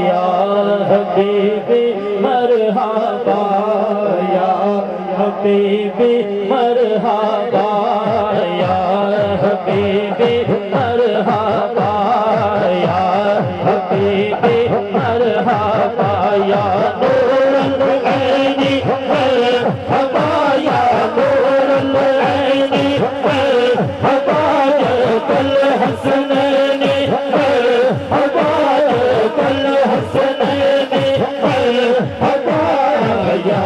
या हबीबी मरहबा या हबीबी मरहबा या हबीबी मरहबा या हबीबी मरहबा या नूरुल ऐनी मरहबा या नूरुल ऐनी मरहबा या कुल हसनैनी मरहबा या कुल हसनैनी मरहबा या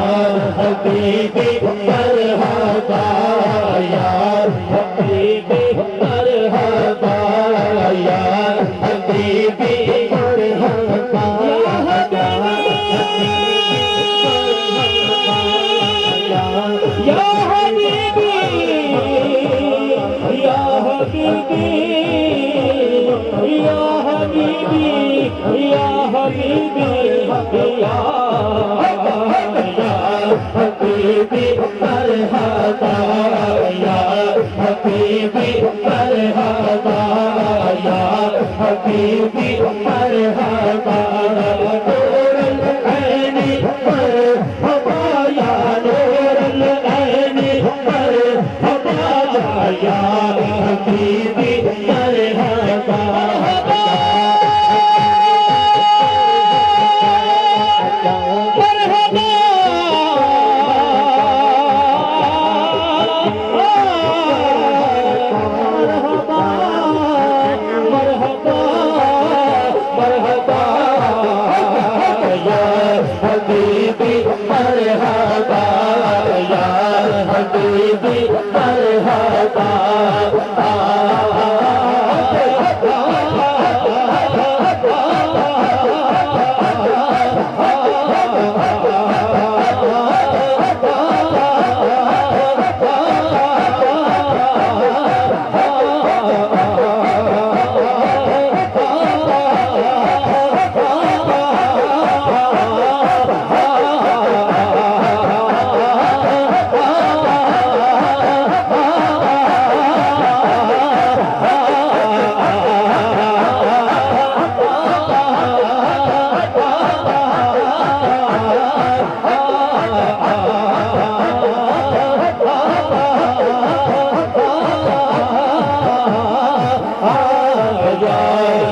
हबीबी मरहबा या हबीबी मरहबा या हबीबी मरहबा या हबीबी या हबीबी या हबीबी या हबीबी या हबीबी मरहबा या हबीबी मरहबा या हबीबी मरहबा नूरुल ऐनी मरहबा या नूरुल ऐनी मरहबा या हबीबी मरहबा हबीबी मरहबा या हबीबी मरहबा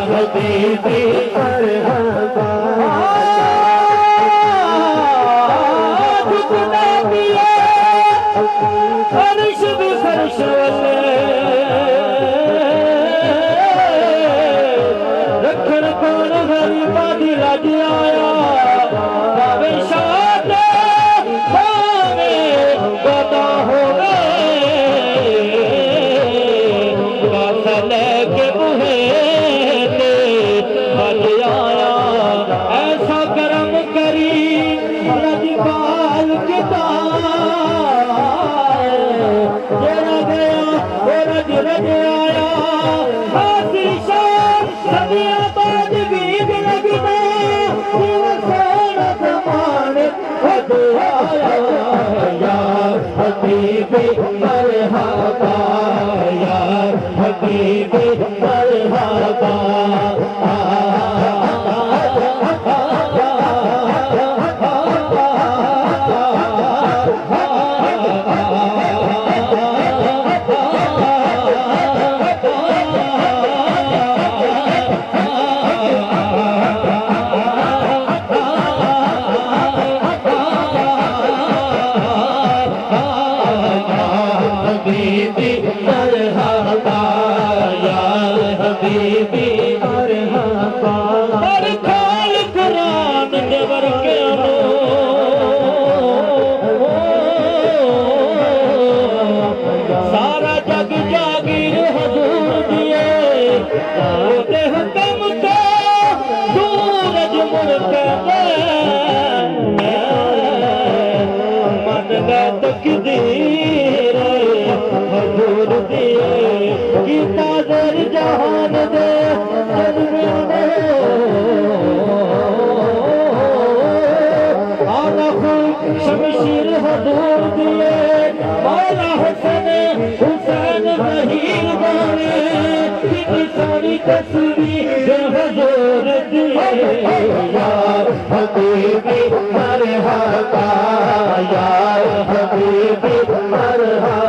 हबीबी मरहबा झुकना पिया फर्श भी फर्श रखन कौन हरी बादी लज आया भावे शाद भावे गदा हो लेके बुहे आया ऐसा करम करी रजपाल के तेरा गया वो रज रज आया हाथी शान सदिया बाद बीज लगना सोना समान हद आया या हबीबी मरहबा या हबीबी मरहबा हबीबी मरहबा या हबीबी मरहबा और खाल कुरान देवर के सारा जग जागीर हजूर दिए होते हुक्म को सूरज मुड़के मन गए तकदीर हजूर दिए की ताजर जहान दे शमशीर हजूर दिए मौला हुसैन जहीर गाने की सोनी तस्वीर हजूर दिए या हबीबी मरहबा या हबीबी मरहबा